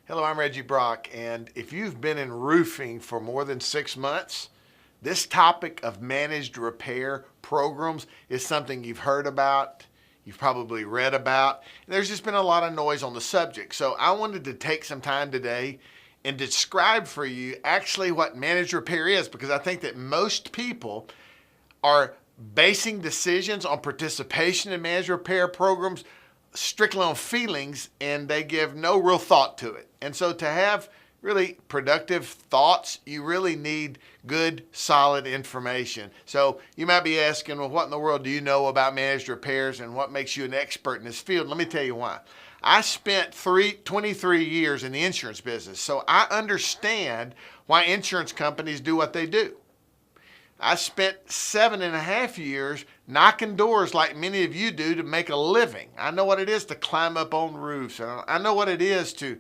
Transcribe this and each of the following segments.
Hello, I'm Reggie Brock, and if you've been in roofing for more than 6 months, this topic of managed repair programs is something you've heard about, you've probably read about, and there's just been a lot of noise on the subject. So I wanted to take some time today and describe for you actually what managed repair is, because I think that most people are basing decisions on participation in managed repair programs strictly on feelings, and they give no real thought to it. And so to have really productive thoughts, you really need good, solid information. So you might be asking, well, what in the world do you know about managed repairs and what makes you an expert in this field? Let me tell you why. I spent 23 years in the insurance business, so I understand why insurance companies do what they do. I spent 7.5 years knocking doors like many of you do to make a living. I know what it is to climb up on roofs. And I know what it is to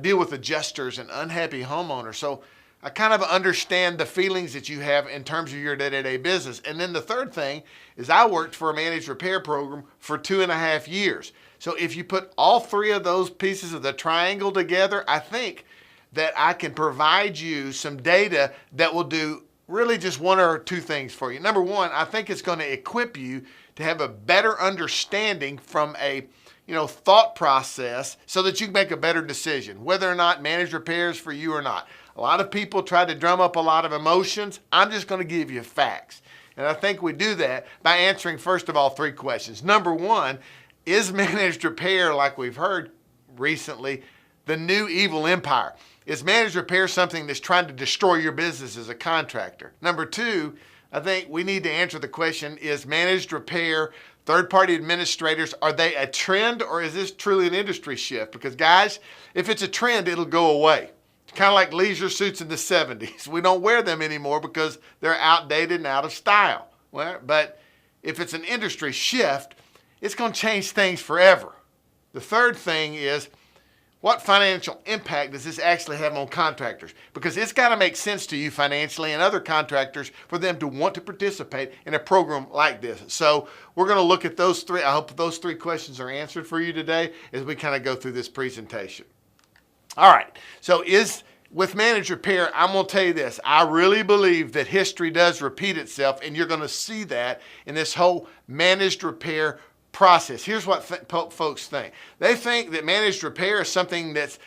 deal with adjusters and unhappy homeowners. So I kind of understand the feelings that you have in terms of your day-to-day business. And then the third thing is I worked for a managed repair program for 2.5 years. So if you put all three of those pieces of the triangle together, I think that I can provide you some data that will do really just one or two things for you. Number one, I think it's going to equip you to have a better understanding from a thought process so that you can make a better decision, whether or not managed repairs for you or not. A lot of people try to drum up a lot of emotions. I'm just going to give you facts. And I think we do that by answering, first of all, 3 questions. Number one, is managed repair, like we've heard recently, the new evil empire? Is managed repair something that's trying to destroy your business as a contractor? Number 2, I think we need to answer the question, is managed repair, third-party administrators, are they a trend or is this truly an industry shift? Because guys, if it's a trend, it'll go away. It's kind of like leisure suits in the 70s. We don't wear them anymore because they're outdated and out of style. Well, but if it's an industry shift, it's going to change things forever. The third thing is, what financial impact does this actually have on contractors? Because it's got to make sense to you financially and other contractors for them to want to participate in a program like this. So we're going to look at those 3. I hope those 3 questions are answered for you today as we kind of go through this presentation. All right, so with managed repair, I'm going to tell you this. I really believe that history does repeat itself, and you're going to see that in this whole managed repair process. Here's what folks think. They think that managed repair is something that's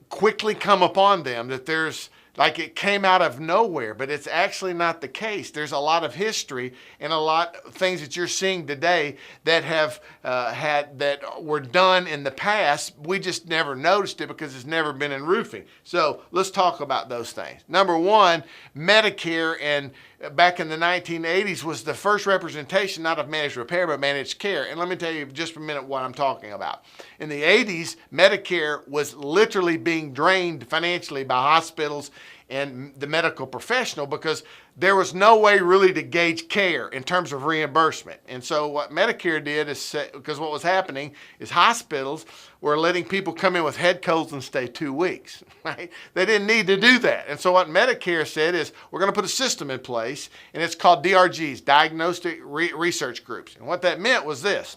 quickly come upon them, that there's like it came out of nowhere, but it's actually not the case. There's a lot of history and a lot of things that you're seeing today that have that were done in the past. We just never noticed it because it's never been in roofing. So let's talk about those things. Number one, Medicare and back in the 1980s was the first representation not of managed repair but managed care. And let me tell you just for a minute what I'm talking about. In the 80s, Medicare was literally being drained financially by hospitals and the medical professional because there was no way really to gauge care in terms of reimbursement. And so what Medicare did is, because what was happening is hospitals were letting people come in with head colds and stay 2 weeks, right? They didn't need to do that. And so what Medicare said is, we're going to put a system in place, and it's called DRGs, Diagnostic Research Groups. And what that meant was this.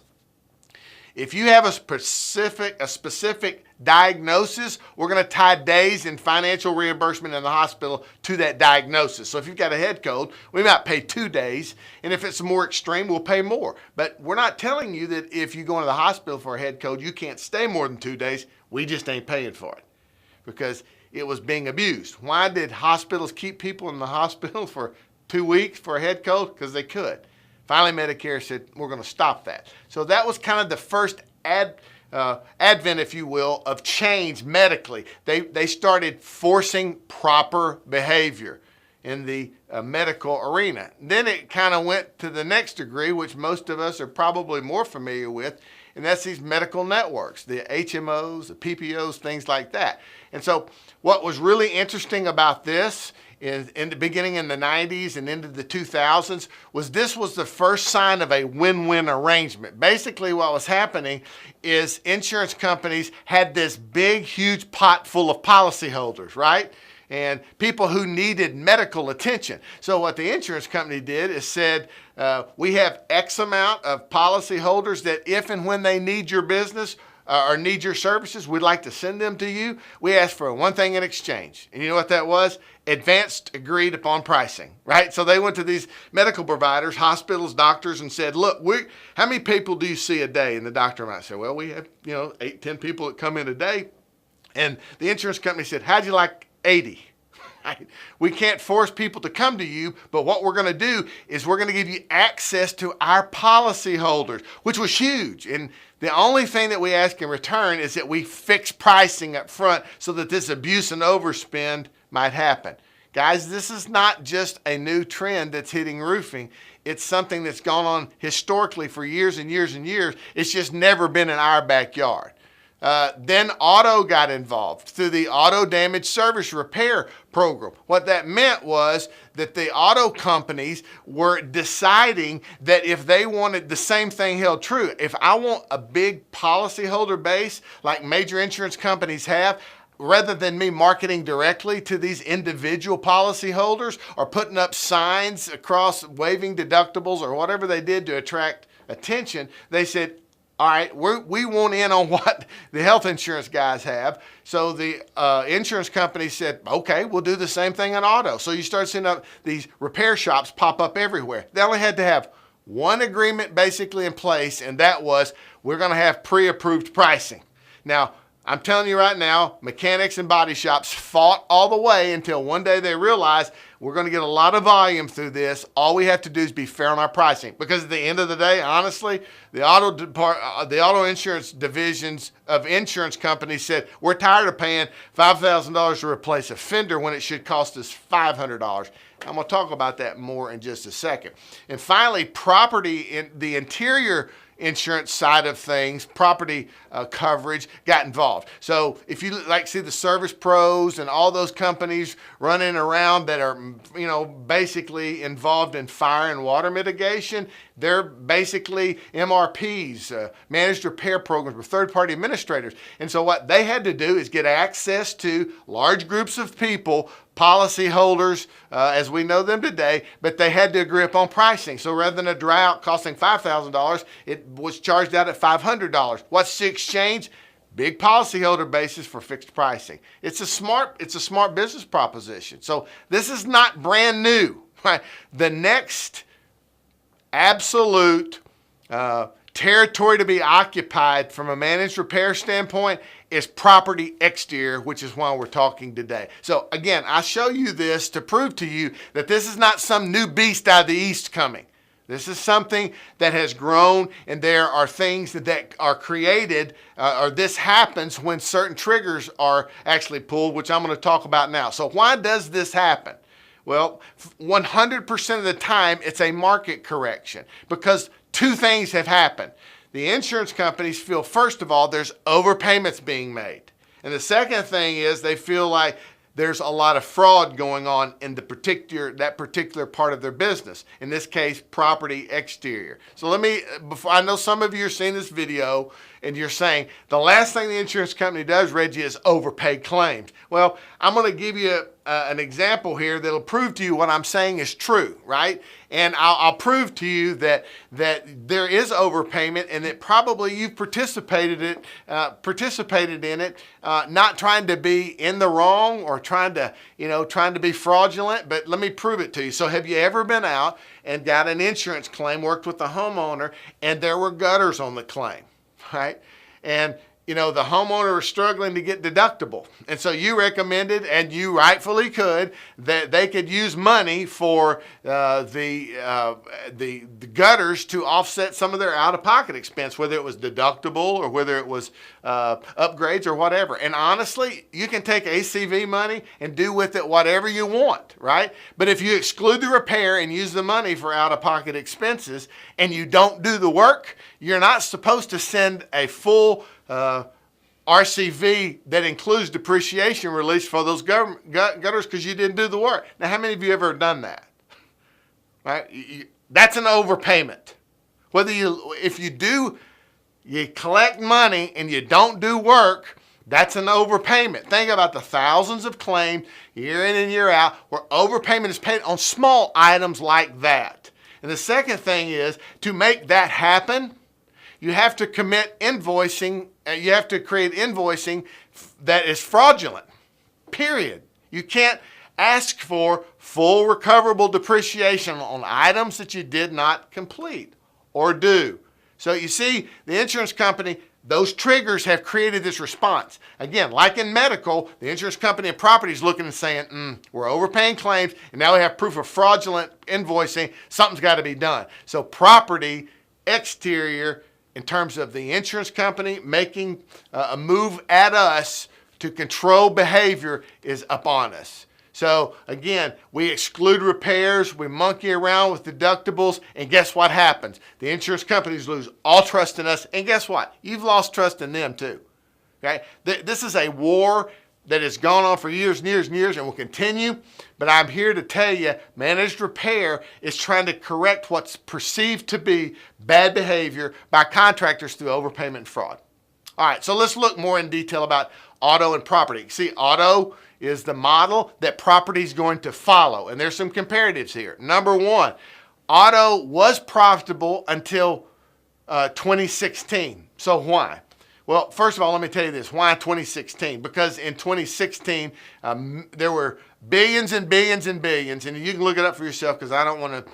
If you have a specific diagnosis, we're going to tie days in financial reimbursement in the hospital to that diagnosis. So if you've got a head cold, we might pay 2 days, and if it's more extreme, we'll pay more. But we're not telling you that if you go into the hospital for a head cold, you can't stay more than 2 days. We just ain't paying for it because it was being abused. Why did hospitals keep people in the hospital for 2 weeks for a head cold? Because they could. Finally, Medicare said, we're going to stop that. So that was kind of the first advent, if you will, of change medically. They started forcing proper behavior in the medical arena. Then it kind of went to the next degree, which most of us are probably more familiar with, and that's these medical networks, the HMOs, the PPOs, things like that. And so what was really interesting about this in the beginning in the 90s and into the 2000s was this was the first sign of a win-win arrangement. Basically what was happening is insurance companies had this big, huge pot full of policyholders, right? And people who needed medical attention. So what the insurance company did is said, we have X amount of policyholders that if and when they need your business, or need your services, we'd like to send them to you. We ask for one thing in exchange. And you know what that was? Advanced agreed upon pricing, right? So they went to these medical providers, hospitals, doctors, and said, look, how many people do you see a day? And the doctor might say, well, we have, 8, 10 people that come in a day. And the insurance company said, how'd you like 80? We can't force people to come to you, but what we're going to do is we're going to give you access to our policy holders, which was huge. And the only thing that we ask in return is that we fix pricing up front so that this abuse and overspend might happen. Guys, this is not just a new trend that's hitting roofing. It's something that's gone on historically for years and years and years. It's just never been in our backyard. Then auto got involved through the auto damage service repair program. What that meant was that the auto companies were deciding that if they wanted, the same thing held true. If I want a big policyholder base like major insurance companies have, rather than me marketing directly to these individual policyholders or putting up signs across waiving deductibles or whatever they did to attract attention, they said, all right, we want in on what the health insurance guys have. So the insurance company said, okay, we'll do the same thing in auto. So you start seeing these repair shops pop up everywhere. They only had to have one agreement basically in place, and that was we're going to have pre-approved pricing. Now, I'm telling you right now, mechanics and body shops fought all the way until one day they realized we're going to get a lot of volume through this. All we have to do is be fair on our pricing. Because at the end of the day, honestly, the auto insurance divisions of insurance companies said, we're tired of paying $5,000 to replace a fender when it should cost us $500. I'm going to talk about that more in just a second. And finally, property in the interior insurance side of things, property coverage got involved. So if you see the Service Pros and all those companies running around that are, basically involved in fire and water mitigation, they're basically MRPs, managed repair programs with third-party administrators. And so what they had to do is get access to large groups of people, policyholders as we know them today, but they had to agree upon pricing. So rather than a drought costing $5,000, it was charged out at $500. What's the exchange? Big policyholder basis for fixed pricing. It's a smart business proposition. So this is not brand new. Right? The next absolute territory to be occupied from a managed repair standpoint is property exterior, which is why we're talking today. So again, I show you this to prove to you that this is not some new beast out of the east coming. This is something that has grown, and there are things that are created, or this happens when certain triggers are actually pulled, which I'm going to talk about now. So why does this happen? Well, 100% of the time, it's a market correction because two things have happened. The insurance companies feel, first of all, there's overpayments being made. And the second thing is they feel like there's a lot of fraud going on in that particular part of their business. In this case, property exterior. So I know some of you are seeing this video and you're saying, the last thing the insurance company does, Reggie, is overpay claims. Well, I'm going to give you an example here that'll prove to you what I'm saying is true, right? And I'll prove to you that there is overpayment and that probably you've participated in it, not trying to be in the wrong or trying to be fraudulent, but let me prove it to you. So have you ever been out and got an insurance claim, worked with the homeowner, and there were gutters on the claim, right? And the homeowner was struggling to get deductible. And so you recommended, and you rightfully could, that they could use money for the gutters to offset some of their out-of-pocket expense, whether it was deductible or whether it was upgrades or whatever. And honestly, you can take ACV money and do with it whatever you want, right? But if you exclude the repair and use the money for out-of-pocket expenses and you don't do the work, you're not supposed to send a full RCV that includes depreciation release for those gutters because you didn't do the work. Now, how many of you ever done that? Right? That's an overpayment. If you collect money and you don't do work, that's an overpayment. Think about the thousands of claims year in and year out where overpayment is paid on small items like that. And the second thing is, to make that happen, you have to commit invoicing you have to create invoicing that is fraudulent, period. You can't ask for full recoverable depreciation on items that you did not complete or do. So you see, the insurance company, those triggers have created this response. Again, like in medical, the insurance company and property is looking and saying, we're overpaying claims, and now we have proof of fraudulent invoicing. Something's got to be done. So property, exterior, in terms of the insurance company making a move at us to control behavior, is upon us. So again, we exclude repairs, we monkey around with deductibles, and guess what happens? The insurance companies lose all trust in us, and guess what? You've lost trust in them too. Okay? This is a war that has gone on for years and years and years and will continue, but I'm here to tell you, managed repair is trying to correct what's perceived to be bad behavior by contractors through overpayment and fraud. All right, so let's look more in detail about auto and property. See, auto is the model that property is going to follow. And there's some comparatives here. Number one, auto was profitable until 2016. So why? Well, first of all, let me tell you this. Why 2016? Because in 2016, there were billions and billions and billions, and you can look it up for yourself because I don't want to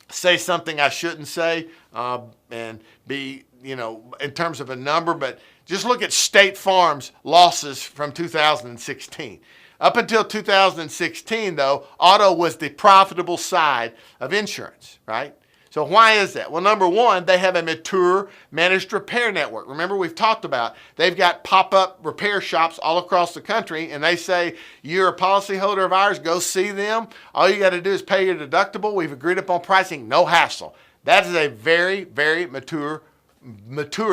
say something I shouldn't say and be, in terms of a number, but just look at State Farm's losses from 2016. Up until 2016, though, auto was the profitable side of insurance, right? So why is that? Well, number one, they have a mature managed repair network. Remember, we've talked about they've got pop-up repair shops all across the country, and they say, you're a policyholder of ours, go see them. All you got to do is pay your deductible. We've agreed upon pricing, no hassle. That is a very, very mature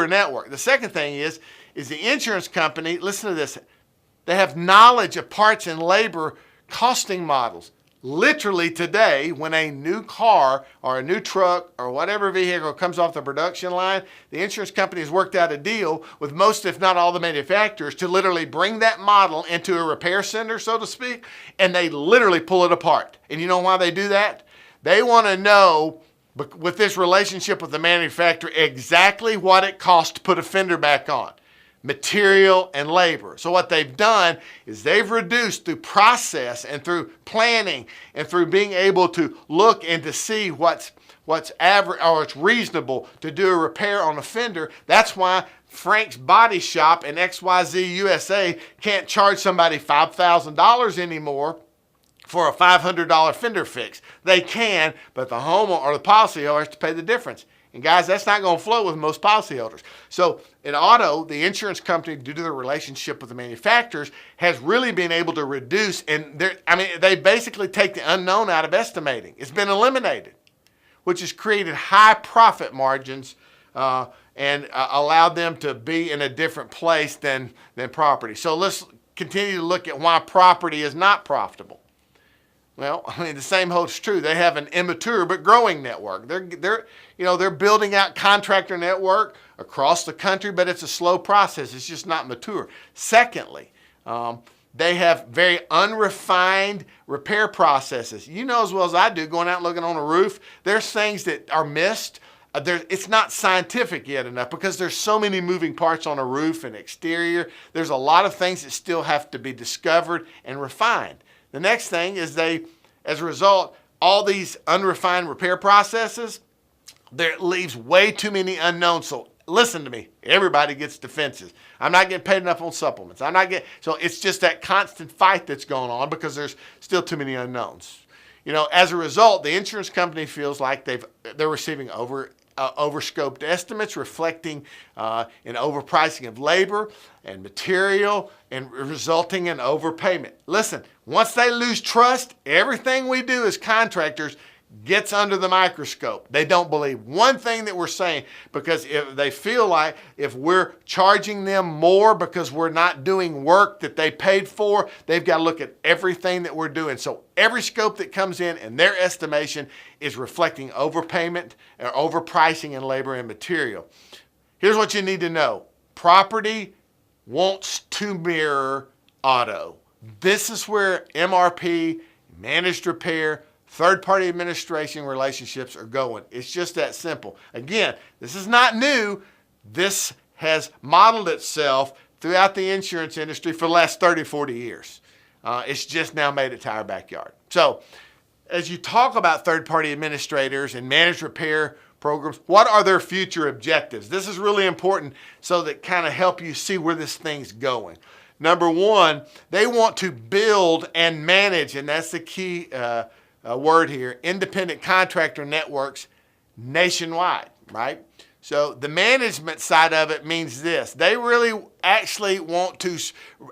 network. The second thing is the insurance company, listen to this, they have knowledge of parts and labor costing models. Literally today, when a new car or a new truck or whatever vehicle comes off the production line, the insurance company has worked out a deal with most, if not all, the manufacturers to literally bring that model into a repair center, so to speak, and they literally pull it apart. And you know why they do that? They want to know, with this relationship with the manufacturer, exactly what it costs to put a fender back on. Material and labor. So what they've done is they've reduced through process and through planning and through being able to look and to see what's average or it's reasonable to do a repair on a fender. That's why Frank's Body Shop in XYZ USA can't charge somebody $5,000 anymore for a $500 fender fix. They can, but the homeowner or the policyholder has to pay the difference. And guys, that's not going to flow with most policyholders. So in auto, the insurance company, due to the relationship with the manufacturers, has really been able to reduce, and they basically take the unknown out of estimating. It's been eliminated, which has created high profit margins and allowed them to be in a different place than property. So let's continue to look at why property is not profitable. Well, the same holds true. They have an immature but growing network. They're building out contractor network across the country, but it's a slow process. It's just not mature. Secondly, they have very unrefined repair processes. You know as well as I do, going out and looking on a roof, there's things that are missed. It's not scientific yet enough because there's so many moving parts on a roof and exterior. There's a lot of things that still have to be discovered and refined. The next thing is as a result, all these unrefined repair processes, there leaves way too many unknowns. So listen to me, everybody gets defenses. I'm not getting paid enough on supplements. So it's just that constant fight that's going on because there's still too many unknowns. As a result, the insurance company feels like they're receiving overscoped estimates reflecting in overpricing of labor and material and resulting in overpayment. Listen, once they lose trust, everything we do as contractors gets under the microscope. They don't believe one thing that we're saying because if they feel like if we're charging them more because we're not doing work that they paid for, they've got to look at everything that we're doing. So every scope that comes in and their estimation is reflecting overpayment or overpricing in labor and material. Here's what you need to know. Property wants to mirror auto. This is where MRP, managed repair, third-party administration relationships are going. It's just that simple. Again, this is not new. This has modeled itself throughout the insurance industry for the last 30, 40 years. It's just now made it to our backyard. So as you talk about third-party administrators and managed repair programs, what are their future objectives? This is really important so that kind of help you see where this thing's going. Number one, they want to build and manage, and that's the key word here, independent contractor networks nationwide, right? So the management side of it means this. They really actually want to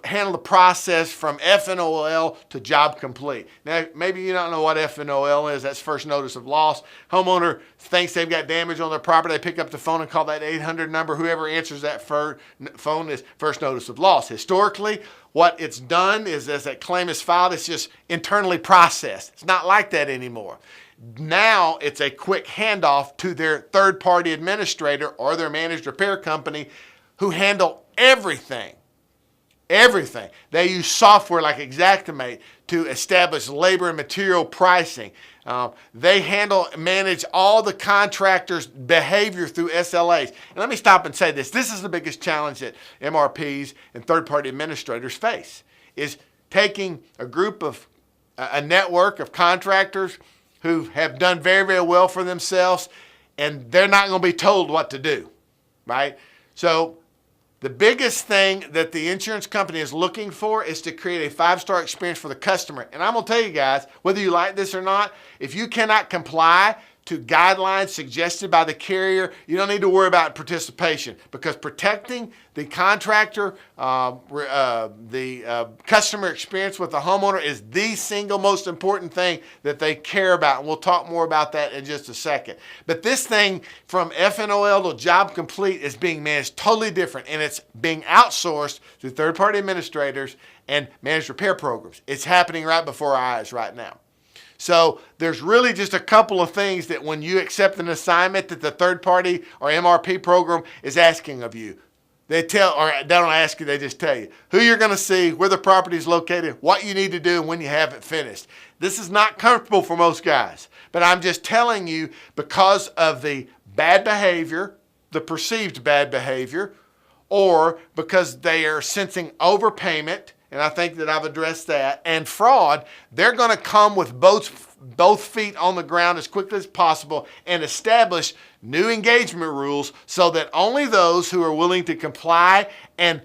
handle the process from FNOL to job complete. Now, maybe you don't know what FNOL is. That's first notice of loss. Homeowner thinks they've got damage on their property. They pick up the phone and call that 800 number. Whoever answers that phone is first notice of loss. Historically, what it's done is as that claim is filed, it's just internally processed. It's not like that anymore. Now it's a quick handoff to their third-party administrator or their managed repair company who handle everything. Everything. They use software like Xactimate to establish labor and material pricing. They manage all the contractors' behavior through SLAs. And let me stop and say this. This is the biggest challenge that MRPs and third-party administrators face, is taking a network of contractors who have done very, very well for themselves, and they're not going to be told what to do, right? So the biggest thing that the insurance company is looking for is to create a 5-star experience for the customer. And I'm going to tell you guys, whether you like this or not, if you cannot comply to guidelines suggested by the carrier, you don't need to worry about participation, because protecting the contractor, the customer experience with the homeowner is the single most important thing that they care about. And we'll talk more about that in just a second. But this thing from FNOL to job complete is being managed totally different, and it's being outsourced through third-party administrators and managed repair programs. It's happening right before our eyes right now. So there's really just a couple of things that when you accept an assignment that the third party or MRP program is asking of you. They don't ask you, they just tell you who you're going to see, where the property is located, what you need to do, and when you have it finished. This is not comfortable for most guys, but I'm just telling you, because of the bad behavior, the perceived bad behavior, or because they are sensing overpayment, and I think that I've addressed that, and fraud, they're going to come with both feet on the ground as quickly as possible and establish new engagement rules so that only those who are willing to comply and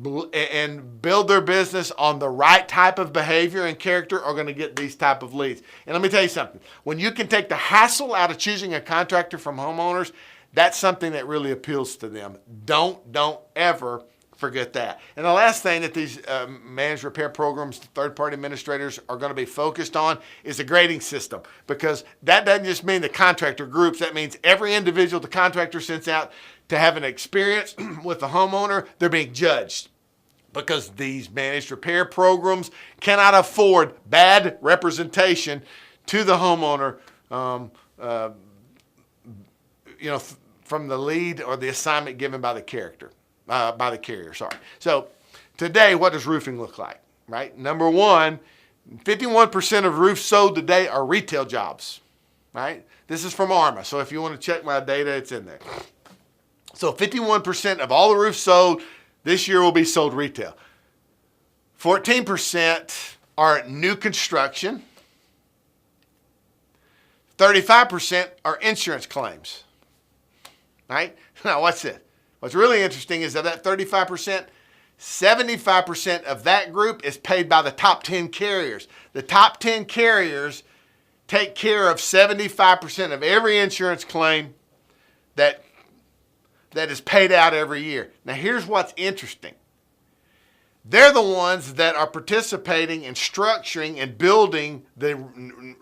build their business on the right type of behavior and character are going to get these type of leads. And let me tell you something. When you can take the hassle out of choosing a contractor from homeowners, that's something that really appeals to them. Don't ever forget that. And the last thing that these managed repair programs, third-party administrators are going to be focused on is a grading system, because that doesn't just mean the contractor groups. That means every individual the contractor sends out to have an experience with the homeowner, they're being judged, because these managed repair programs cannot afford bad representation to the homeowner from the lead or the assignment given by the carrier. So today, what does roofing look like, right? Number one, 51% of roofs sold today are retail jobs, right? This is from ARMA, so if you want to check my data, it's in there. So 51% of all the roofs sold this year will be sold retail. 14% are new construction. 35% are insurance claims, right? Now, what's this? What's really interesting is that 35%, 75% of that group is paid by the top 10 carriers. The top 10 carriers take care of 75% of every insurance claim that is paid out every year. Now, here's what's interesting. They're the ones that are participating in structuring and building the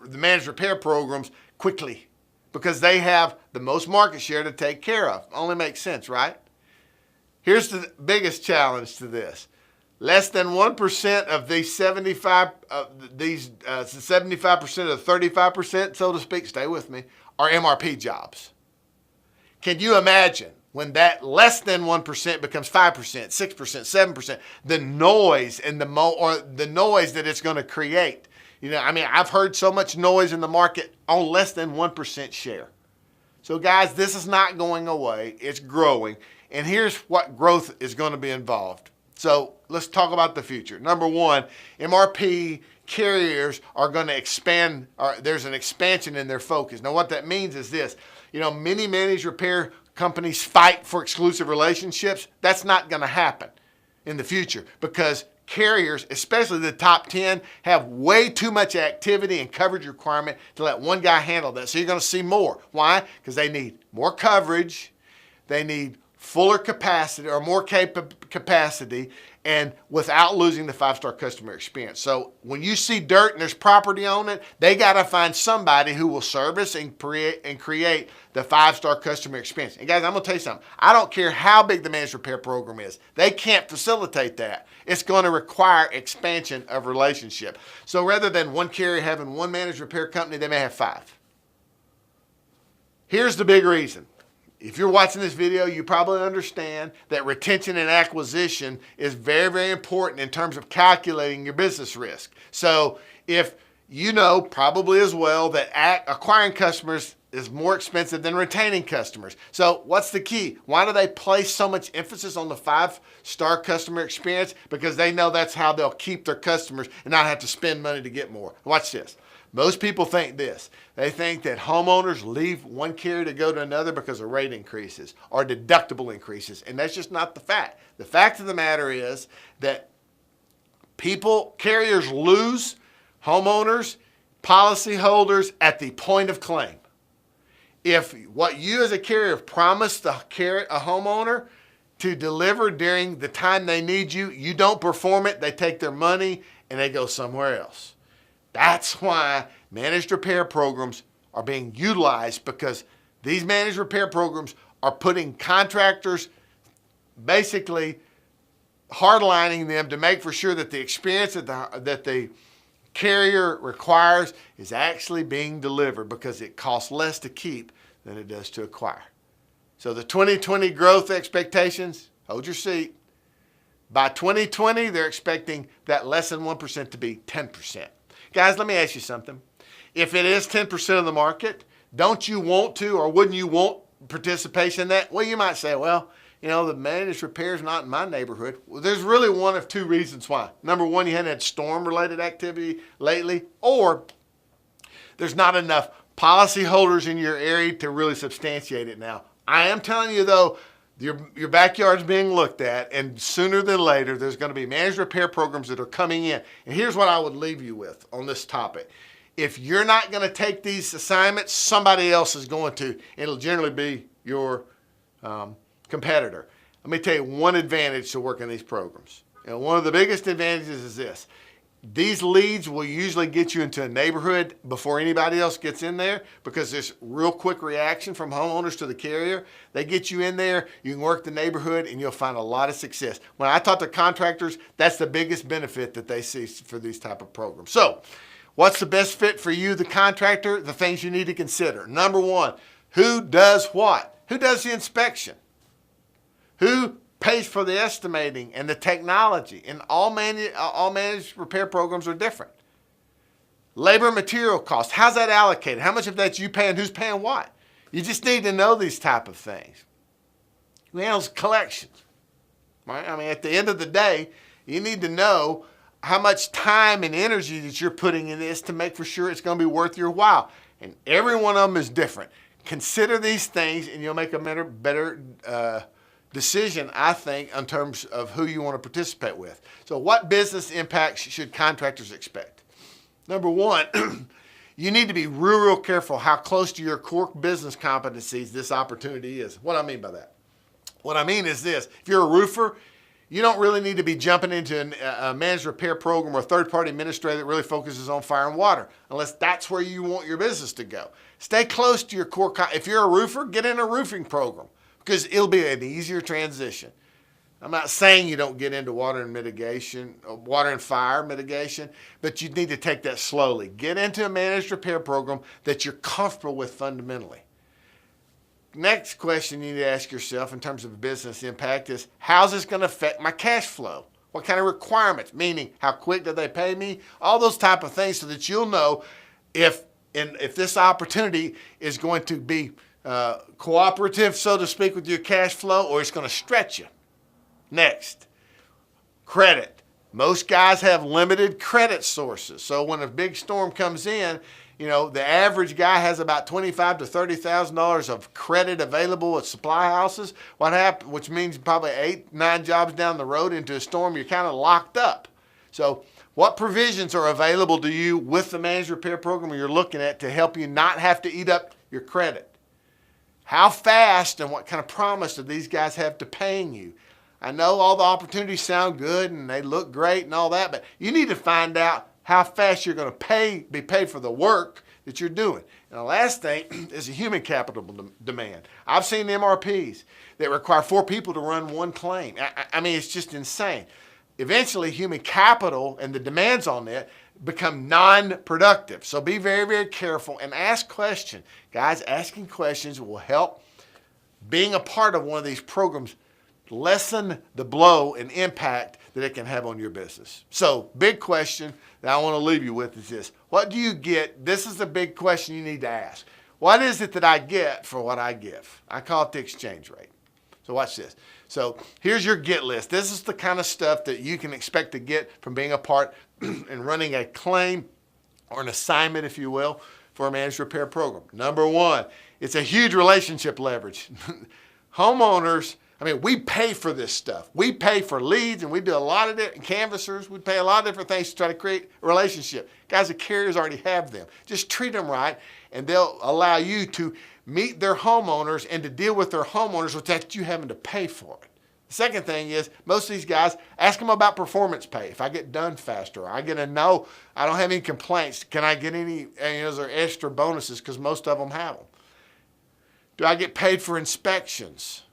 managed repair programs quickly, because they have the most market share to take care of. Only makes sense, right? Here's the biggest challenge to this. Less than 1% of these 75% of the 35%, so to speak, stay with me, are MRP jobs. Can you imagine when that less than 1% becomes 5%, 6%, 7%, the noise and the noise that it's going to create? I've heard so much noise in the market on less than 1% share. So guys, this is not going away. It's growing. And here's what growth is going to be involved. So let's talk about the future. Number one, MRP carriers are going to expand, or there's an expansion in their focus. Now what that means is this, many managed repair companies fight for exclusive relationships. That's not going to happen in the future because carriers, especially the top 10, have way too much activity and coverage requirement to let one guy handle that. So you're going to see more. Why? Because they need more coverage, they need fuller capacity or more capacity, and without losing the five-star customer experience. So when you see dirt and there's property on it, they got to find somebody who will service and create the five-star customer experience. And guys, I'm going to tell you something. I don't care how big the managed repair program is. They can't facilitate that. It's going to require expansion of relationship. So rather than one carrier having one managed repair company, they may have 5. Here's the big reason. If you're watching this video, you probably understand that retention and acquisition is very, very important in terms of calculating your business risk. So if you know probably as well that acquiring customers is more expensive than retaining customers. So what's the key? Why do they place so much emphasis on the 5-star customer experience? Because they know that's how they'll keep their customers and not have to spend money to get more. Watch this. Most people think this. They think that homeowners leave one carrier to go to another because of rate increases or deductible increases, and that's just not the fact. The fact of the matter is that carriers lose homeowners, policyholders at the point of claim. If what you as a carrier have promised a homeowner to deliver during the time they need you, you don't perform it, they take their money and they go somewhere else. That's why managed repair programs are being utilized, because these managed repair programs are putting contractors, basically hardlining them to make for sure that the experience that the carrier requires is actually being delivered, because it costs less to keep than it does to acquire. So the 2020 growth expectations, hold your seat. By 2020, they're expecting that less than 1% to be 10%. Guys, let me ask you something. If it is 10% of the market, don't you want to, or wouldn't you want participation in that? Well, you might say, well, the managed repair is not in my neighborhood. Well, there's really one of 2 reasons why. Number one, you haven't had storm-related activity lately, or there's not enough policyholders in your area to really substantiate it now. I am telling you, though, your backyard's being looked at, and sooner than later, there's going to be managed repair programs that are coming in. And here's what I would leave you with on this topic. If you're not going to take these assignments, somebody else is going to. It'll generally be your competitor. Let me tell you one advantage to working these programs. And one of the biggest advantages is this. These leads will usually get you into a neighborhood before anybody else gets in there, because there's real quick reaction from homeowners to the carrier. They get you in there, you can work the neighborhood, and you'll find a lot of success. When I talk to contractors, that's the biggest benefit that they see for these type of programs. So, what's the best fit for you, the contractor? The things you need to consider. Number one, who does what? Who does the inspection? Who pays for the estimating and the technology? And all managed repair programs are different. Labor and material costs, how's that allocated? How much of that's you paying? Who's paying what? You just need to know these type of things. Who handles collections? Right? I mean, at the end of the day, you need to know how much time and energy that you're putting in this to make for sure it's going to be worth your while. And every one of them is different. Consider these things, and you'll make a better decision, I think, in terms of who you want to participate with. So what business impacts should contractors expect? Number one, you need to be real careful how close to your core business competencies this opportunity is. What do I mean by that? What I mean is this. If you're a roofer, you don't really need to be jumping into a managed repair program or a third-party administrator that really focuses on fire and water, unless that's where you want your business to go. Stay close to your core. If you're a roofer, get in a roofing program, because it'll be an easier transition. I'm not saying you don't get into water and fire mitigation, but you need to take that slowly. Get into a managed repair program that you're comfortable with fundamentally. Next question you need to ask yourself in terms of business impact is, how's this going to affect my cash flow? What kind of requirements? Meaning, how quick do they pay me? All those type of things, so that you'll know if this opportunity is going to be cooperative, so to speak, with your cash flow, or it's going to stretch you. Next, credit. Most guys have limited credit sources. So when a big storm comes in, you know, the average guy has about $25,000 to $30,000 of credit available at supply houses. What happened, which means probably 8, 9 jobs down the road into a storm, you're kind of locked up. So what provisions are available to you with the managed repair program you're looking at to help you not have to eat up your credit? How fast and what kind of promise do these guys have to paying you? I know all the opportunities sound good and they look great and all that, but you need to find out how fast you're going to be paid for the work that you're doing. And the last thing is a human capital demand. I've seen MRPs that require 4 people to run one claim. I mean, it's just insane. Eventually, human capital and the demands on it become non-productive. So be very, very careful and ask questions. Guys, asking questions will help being a part of one of these programs lessen the blow and impact that it can have on your business. So, big question that I want to leave you with is this. What do you get? This is the big question you need to ask. What is it that I get for what I give? I call it the exchange rate. So watch this. So here's your get list. This is the kind of stuff that you can expect to get from being a part and running a claim or an assignment, if you will, for a managed repair program. Number 1, it's a huge relationship leverage. Homeowners, I mean, we pay for this stuff. We pay for leads, and we do a lot of different canvassers. We pay a lot of different things to try to create a relationship. Guys, the carriers already have them. Just treat them right, and they'll allow you to meet their homeowners and to deal with their homeowners without you having to pay for it. The second thing is, most of these guys, ask them about performance pay. If I get done faster, I get a no, I don't have any complaints, can I get any, is there extra bonuses? Because most of them have them. Do I get paid for inspections?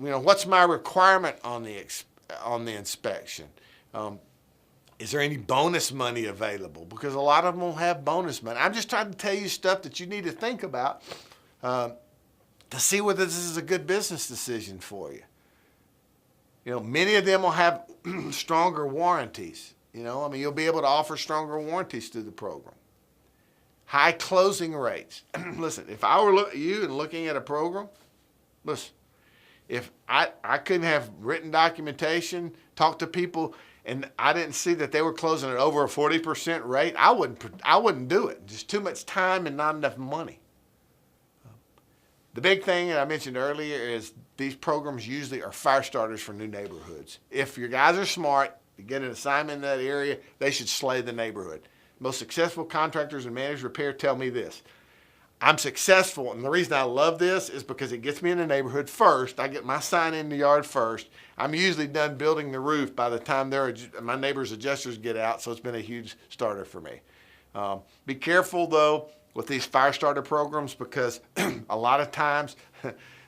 You know, what's my requirement on the inspection? Is there any bonus money available? Because a lot of them will have bonus money. I'm just trying to tell you stuff that you need to think about to see whether this is a good business decision for you. You know, many of them will have stronger warranties. You know, I mean, you'll be able to offer stronger warranties through the program. High closing rates. Listen, if I were you and looking at a program, listen, if I couldn't have written documentation, talk to people, and I didn't see that they were closing at over a 40% rate, I wouldn't do it. Just too much time and not enough money. The big thing that I mentioned earlier is these programs usually are fire starters for new neighborhoods. If your guys are smart, you get an assignment in that area, they should slay the neighborhood. Most successful contractors in managed repair tell me this. I'm successful, and the reason I love this is because it gets me in the neighborhood first. I get my sign in the yard first. I'm usually done building the roof by the time my neighbors' adjusters get out, so it's been a huge starter for me. Be careful, though, with these fire starter programs because a lot of times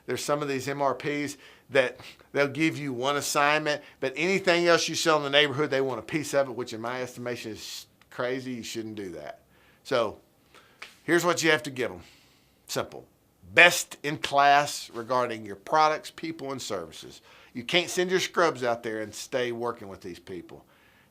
there's some of these MRPs that they'll give you one assignment, but anything else you sell in the neighborhood, they want a piece of it, which in my estimation is crazy. You shouldn't do that. So here's what you have to give them. Simple. Best in class regarding your products, people, and services. You can't send your scrubs out there and stay working with these people.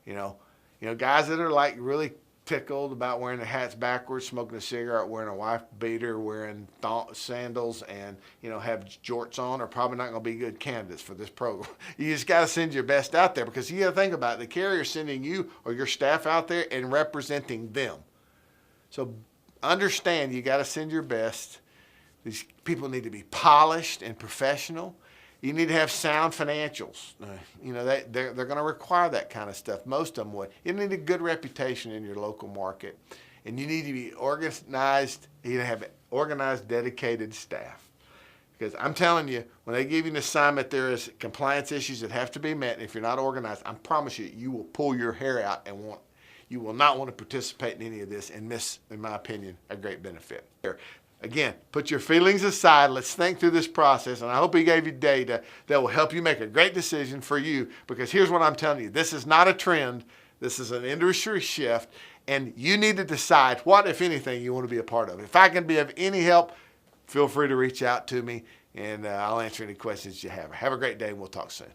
You know, guys that are like really tickled about wearing their hats backwards, smoking a cigarette, wearing a wife beater, wearing sandals, and have jorts on are probably not going to be good candidates for this program. You just got to send your best out there because you got to think about it. The carrier's sending you or your staff out there and representing them. So understand you got to send your best. These people need to be polished and professional. You need to have sound financials. They're going to require that kind of stuff. Most of them would. You need a good reputation in your local market. And you need to be organized. You need to have organized, dedicated staff. Because I'm telling you, when they give you an assignment, there is compliance issues that have to be met. And if you're not organized, I promise you, you will pull your hair out and you will not want to participate in any of this and miss, in my opinion, a great benefit. Again, put your feelings aside. Let's think through this process, and I hope he gave you data that will help you make a great decision for you, because here's what I'm telling you. This is not a trend. This is an industry shift, and you need to decide what, if anything, you want to be a part of. If I can be of any help, feel free to reach out to me, and I'll answer any questions you have. Have a great day, and we'll talk soon.